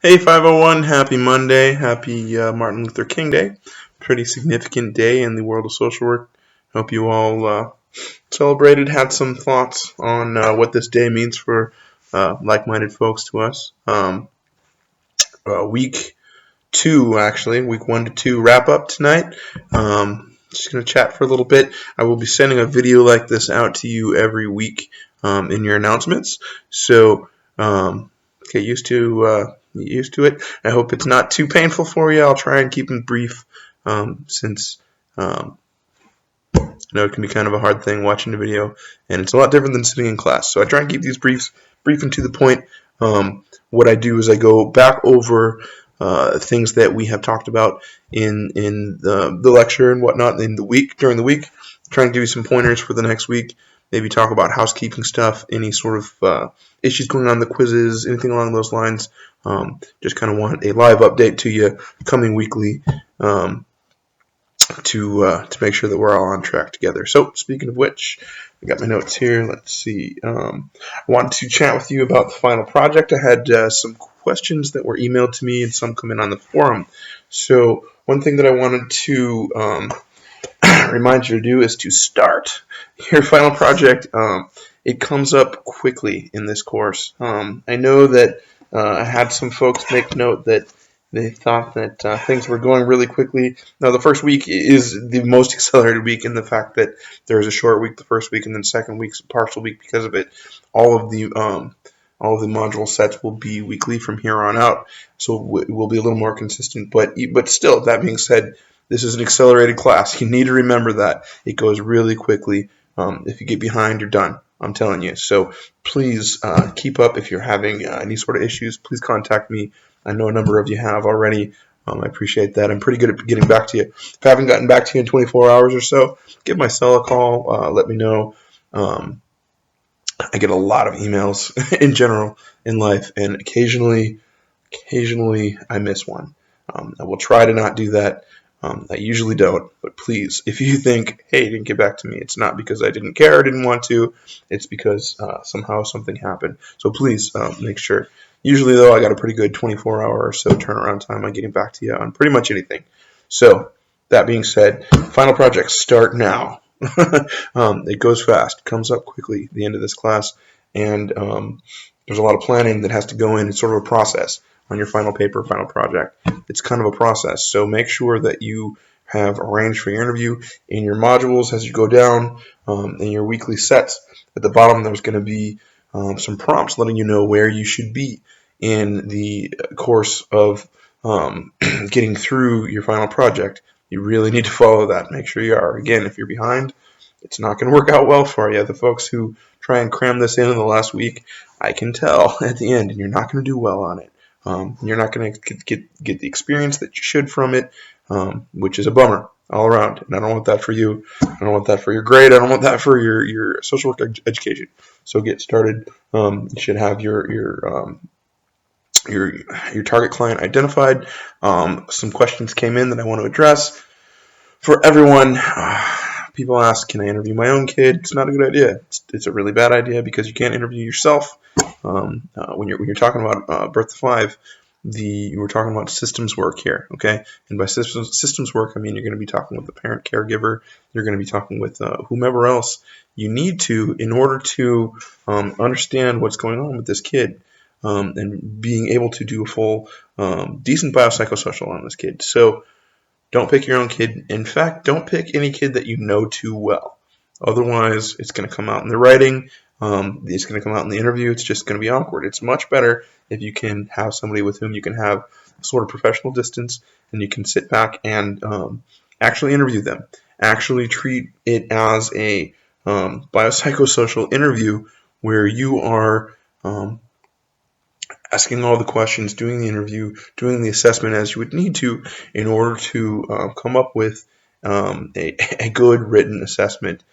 Hey 501, happy Monday, happy Martin Luther King Day. Pretty significant day in the world of social work. Hope you all celebrated, had some thoughts on what this day means for like-minded folks to us. Week 2, actually, week 1 to 2 wrap up tonight. Just going to chat for a little bit. I will be sending a video like this out to you every week in your announcements. So get used to it. I hope it's not too painful for you. I'll try and keep them brief since I know it can be kind of a hard thing watching the video, and it's a lot different than sitting in class. So I try and keep these brief and to the point. What I do is I go back over things that we have talked about in the lecture and whatnot during the week. Trying to give you some pointers for the next week. Maybe talk about housekeeping stuff, any sort of issues going on in the quizzes, anything along those lines. Just kind of want a live update to you coming weekly to make sure that we're all on track together. So, speaking of which, I got my notes here. Let's see. I wanted to chat with you about the final project. I had some questions that were emailed to me and some come in on the forum. So, one thing that I wanted to remind you to do is to start your final project. It comes up quickly in this course. I know that I had some folks make note that they thought that things were going really quickly. Now, the first week is the most accelerated week in the fact that there is a short week the first week, and then second week's a partial week because of it. All of the module sets will be weekly from here on out, so it will be a little more consistent. But still, that being said, this is an accelerated class. You need to remember that. It goes really quickly. If you get behind, you're done. I'm telling you. So please keep up. If you're having any sort of issues, please contact me. I know a number of you have already. I appreciate that. I'm pretty good at getting back to you. If I haven't gotten back to you in 24 hours or so, give my cell a call. Let me know. I get a lot of emails in general in life, and occasionally I miss one. I will try to not do that. I usually don't, but please, if you think, hey, you didn't get back to me, it's not because I didn't care or didn't want to. It's because somehow something happened. So please make sure. Usually, though, I got a pretty good 24-hour or so turnaround time on getting back to you on pretty much anything. So that being said, final projects start now. It goes fast, comes up quickly at the end of this class, and there's a lot of planning that has to go in. It's sort of a process on your final paper, final project. It's kind of a process, so make sure that you have arranged for your interview in your modules as you go down in your weekly sets. At the bottom, there's going to be some prompts letting you know where you should be in the course of getting through your final project. You really need to follow that. Make sure you are. Again, if you're behind, it's not going to work out well for you. The folks who try and cram this in the last week, I can tell at the end, and you're not going to do well on it. You're not going to get the experience that you should from it, which is a bummer all around. And I don't want that for you. I don't want that for your grade. I don't want that for your social work education. So get started. You should have your target client identified. Some questions came in that I want to address. For everyone, people ask, can I interview my own kid? It's not a good idea. It's a really bad idea because you can't interview yourself. When you're talking about birth to 5, we're talking about systems work here, okay? And by systems work, I mean you're going to be talking with the parent caregiver. You're going to be talking with whomever else you need to in order to understand what's going on with this kid and being able to do a full, decent biopsychosocial on this kid. So don't pick your own kid. In fact, don't pick any kid that you know too well. Otherwise, it's going to come out in the writing. It's going to come out in the interview. It's just going to be awkward. It's much better if you can have somebody with whom you can have a sort of professional distance and you can sit back and actually interview them. Actually treat it as a biopsychosocial interview where you are asking all the questions, doing the interview, doing the assessment as you would need to in order to come up with a good written assessment,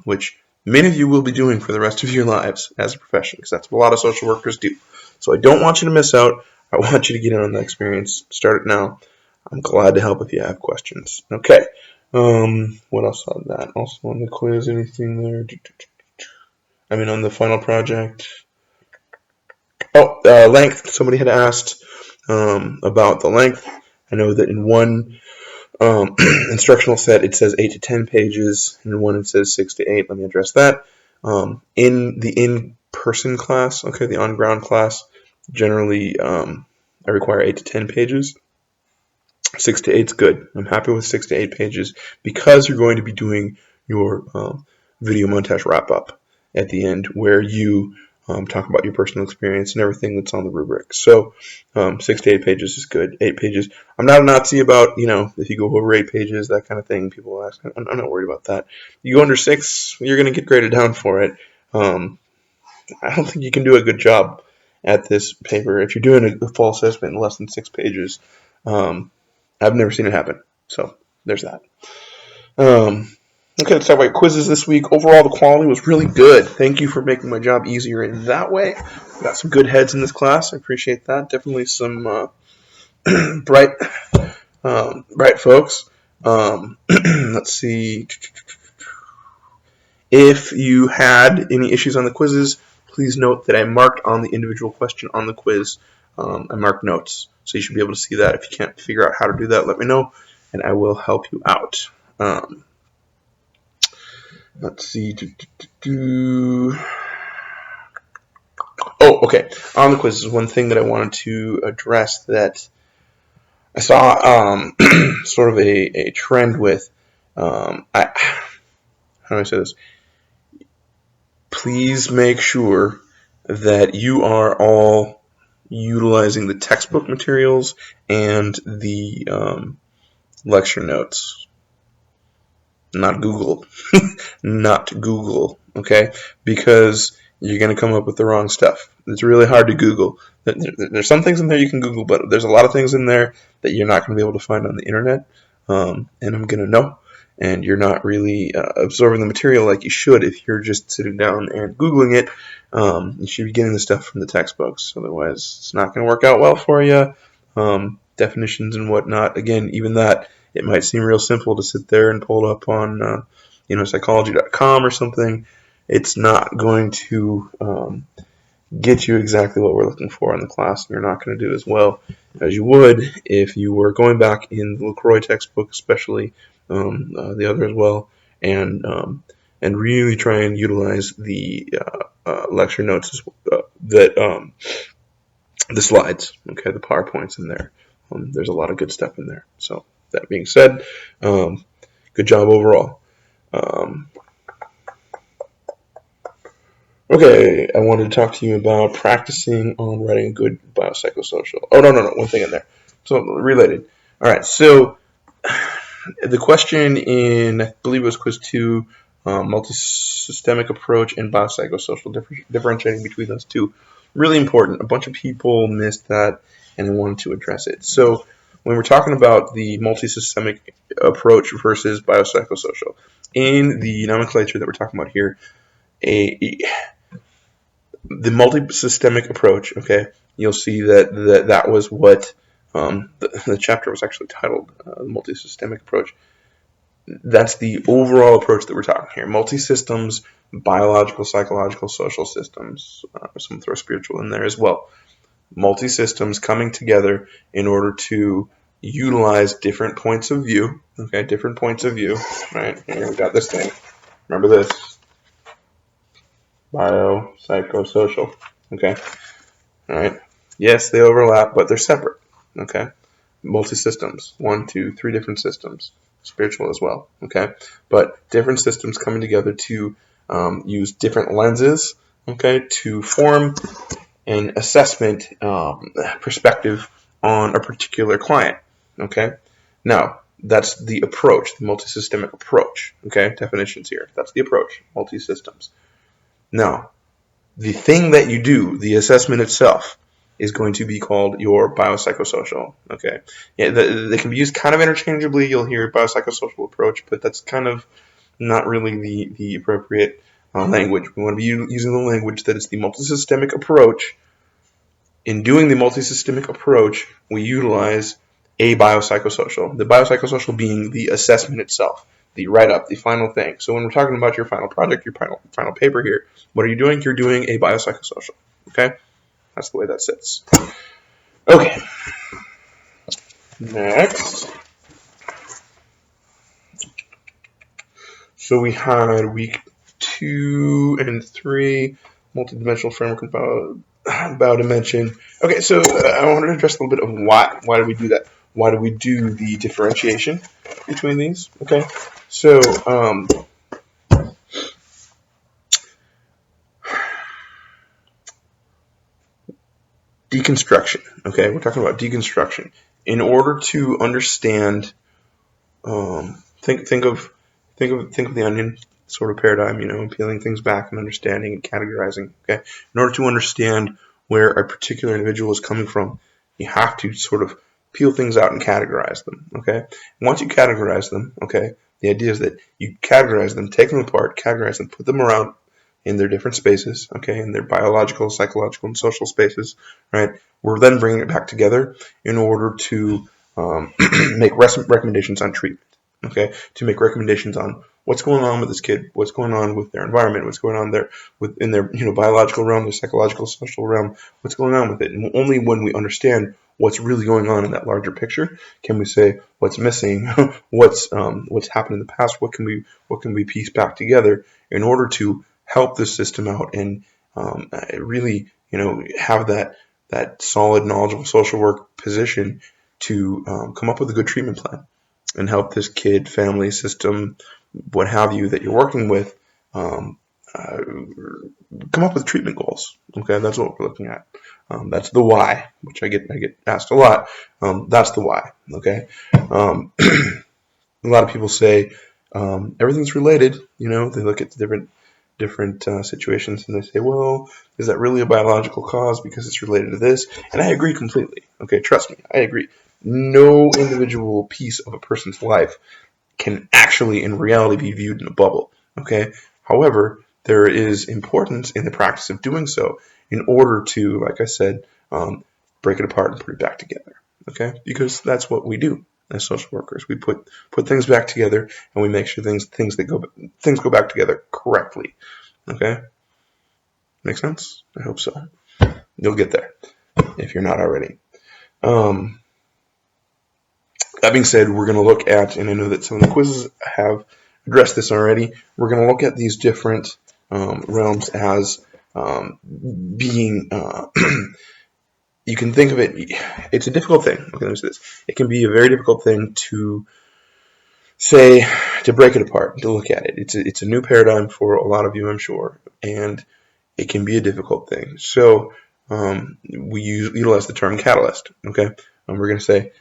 which many of you will be doing for the rest of your lives as a profession, because that's what a lot of social workers do. So I don't want you to miss out. I want you to get in on the experience. Start it now. I'm glad to help if you have questions. Okay. What else on that? Also on the quiz, anything there? I mean, on the final project. Oh, length. Somebody had asked about the length. I know that in one instructional set it says 8 to 10 pages, and in one it says 6 to 8. Let me address that. In the in-person class, okay, the on-ground class, generally I require 8 to 10 pages. 6 to 8 is good. I'm happy with 6 to 8 pages because you're going to be doing your video montage wrap-up at the end where you talk about your personal experience and everything that's on the rubric. So 6 to 8 pages is good. 8 pages. I'm not a Nazi about, if you go over 8 pages, that kind of thing. People ask. I'm not worried about that. You go under 6, you're going to get graded down for it. I don't think you can do a good job at this paper if you're doing a full assessment in less than 6 pages. I've never seen it happen. So there's that. Okay, let's talk about quizzes this week. Overall, the quality was really good. Thank you for making my job easier in that way. Got some good heads in this class. I appreciate that. Definitely some bright folks. Let's see. If you had any issues on the quizzes, please note that I marked on the individual question on the quiz. I marked notes, so you should be able to see that. If you can't figure out how to do that, let me know, and I will help you out. Let's see. Oh, okay. On the quizzes, one thing that I wanted to address that I saw sort of a trend with. How do I say this? Please make sure that you are all utilizing the textbook materials and the lecture notes. Not Google. Not Google, okay? Because you're going to come up with the wrong stuff. It's really hard to Google. There's some things in there you can Google, but there's a lot of things in there that you're not going to be able to find on the internet, and I'm going to know. And you're not really absorbing the material like you should if you're just sitting down and Googling it. You should be getting the stuff from the textbooks. Otherwise, it's not going to work out well for you. Definitions and whatnot. Again, even that, it might seem real simple to sit there and pull up on, psychology.com or something. It's not going to get you exactly what we're looking for in the class. You're not going to do as well as you would if you were going back in the LaCroix textbook, especially the other as well, and really try and utilize the lecture notes the slides, okay, the PowerPoints in there. There's a lot of good stuff in there. So that being said, good job overall. Okay, I wanted to talk to you about practicing on writing a good biopsychosocial. Oh, no, one thing in there. So related. All right, so the question in, I believe it was quiz 2, multisystemic approach and biopsychosocial, differentiating between those two. Really important. A bunch of people missed that, and I wanted to address it. So when we're talking about the multisystemic approach versus biopsychosocial, in the nomenclature that we're talking about here, the multisystemic approach, okay, you'll see that was what the chapter was actually titled, the multisystemic approach. That's the overall approach that we're talking here. Multi-systems, biological, psychological, social systems. Some throw spiritual in there as well. Multi-systems coming together in order to utilize different points of view. Okay, different points of view. Right, here we got this thing. Remember this. Biopsychosocial. Okay. All right. Yes, they overlap, but they're separate. Okay. Multi-systems. 1, 2, 3 different systems. Spiritual as well, okay? But different systems coming together to use different lenses, okay, to form an assessment perspective on a particular client, okay? Now, that's the approach, the multisystemic approach, okay? Definitions here. That's the approach, multi-systems. Now, the thing that you do, the assessment itself, is going to be called your biopsychosocial, okay? Yeah, they can be used kind of interchangeably. You'll hear biopsychosocial approach, but that's kind of not really the appropriate language. We want to be using the language that is the multisystemic approach. In doing the multisystemic approach, we utilize a biopsychosocial. The biopsychosocial being the assessment itself, the write-up, the final thing. So when we're talking about your final project, your final paper here, what are you doing? You're doing a biopsychosocial, okay? That's the way that sits. Okay. Next. So we had week 2 and 3, multidimensional framework about dimension. Okay, so I wanted to address a little bit of why do we do that? Why do we do the differentiation between these? Okay, so deconstruction. Okay, we're talking about deconstruction. In order to understand, think of the onion sort of paradigm, peeling things back and understanding and categorizing. Okay, in order to understand where a particular individual is coming from, you have to sort of peel things out and categorize them. Okay, once you categorize them, okay, the idea is that you categorize them, take them apart, categorize them, put them around in their different spaces, okay, in their biological, psychological, and social spaces, right? We're then bringing it back together in order to make recommendations on treatment, okay, to make recommendations on what's going on with this kid, what's going on with their environment, what's going on there within their biological realm, their psychological, social realm, what's going on with it. And only when we understand what's really going on in that larger picture can we say what's missing, what's happened in the past, what can we piece back together in order to help this system out and really have that solid, knowledgeable social work position to come up with a good treatment plan and help this kid, family, system, what have you that you're working with come up with treatment goals. Okay, that's what we're looking at. That's the why, which I get asked a lot. That's the why. Okay, a lot of people say everything's related. They look at the different situations and they say, well, is that really a biological cause because it's related to this? And I agree completely. Okay, trust me, I agree. No individual piece of a person's life can actually in reality be viewed in a bubble. Okay, however, there is importance in the practice of doing so in order to, like I said, break it apart and put it back together. Okay, because that's what we do as social workers. We put things back together and we make sure things go back together correctly. Okay, make sense? I hope so. You'll get there if you're not already. That being said, we're going to look at, and I know that some of the quizzes have addressed this already, we're going to look at these different realms as being, you can think of it, it's a difficult thing. Okay, let me say this. It can be a very difficult thing to say, to break it apart, to look at it. It's a new paradigm for a lot of you, I'm sure, and it can be a difficult thing. So we utilize the term catalyst. Okay, we're going to say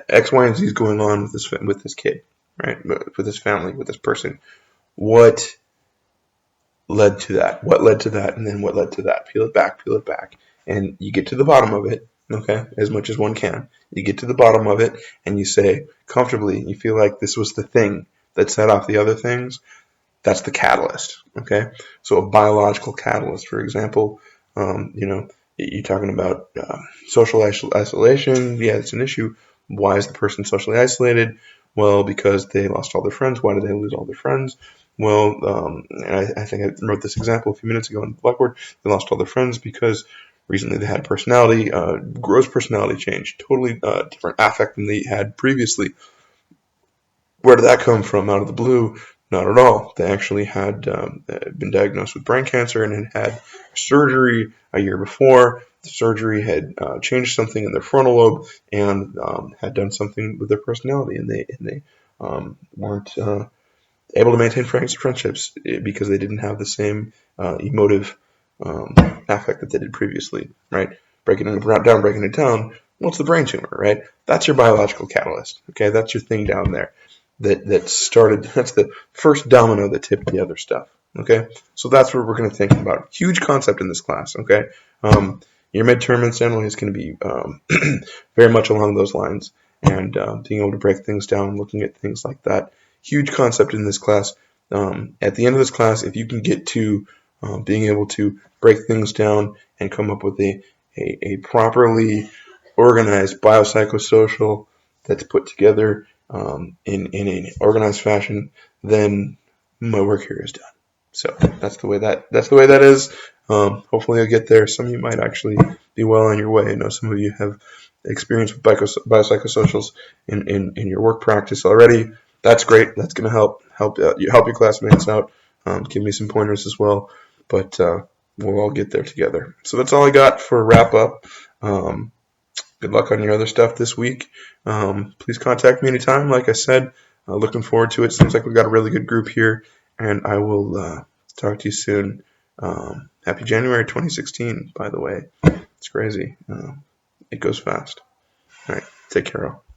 X, Y, and Z is going on with this kid, right? With this family, with this person. What led to that? What led to that? And then what led to that? Peel it back, and you get to the bottom of it. Okay, as much as one can. You get to the bottom of it, and you say comfortably, you feel like this was the thing that set off the other things. That's the catalyst. Okay, so a biological catalyst, for example, you're talking about social isolation. Yeah, it's an issue. Why is the person socially isolated? Well, because they lost all their friends. Why did they lose all their friends? Well, I think I wrote this example a few minutes ago in Blackboard. They lost all their friends because recently they had gross personality change, totally different affect than they had previously. Where did that come from? Out of the blue? Not at all. They actually had been diagnosed with brain cancer and had surgery a year before. The surgery had changed something in their frontal lobe and had done something with their personality, and they weren't able to maintain friendships because they didn't have the same emotive affect that they did previously. Right? Breaking it down. Well, it's the brain tumor, right? That's your biological catalyst. Okay, that's your thing down there. That started, that's the first domino that tipped the other stuff, okay? So that's what we're going to think about. Huge concept in this class, okay? Your midterm incidentally is going to be very much along those lines, and being able to break things down, looking at things like that. Huge concept in this class. At the end of this class, if you can get to being able to break things down and come up with a properly organized biopsychosocial that's put together in an organized fashion, then my work here is done. So that's the way that is. Hopefully I'll get there. Some of you might actually be be well on your way. I know some of you have experience with biopsychosocials in your work practice already. That's great. That's going to help your classmates out. Give me some pointers as well. But we'll all get there together. So that's all I got for wrap up. Good luck on your other stuff this week. Please contact me anytime. Like I said, looking forward to it. Seems like we've got a really good group here, and I will talk to you soon. Happy January 2016, by the way. It's crazy. It goes fast. All right. Take care, all.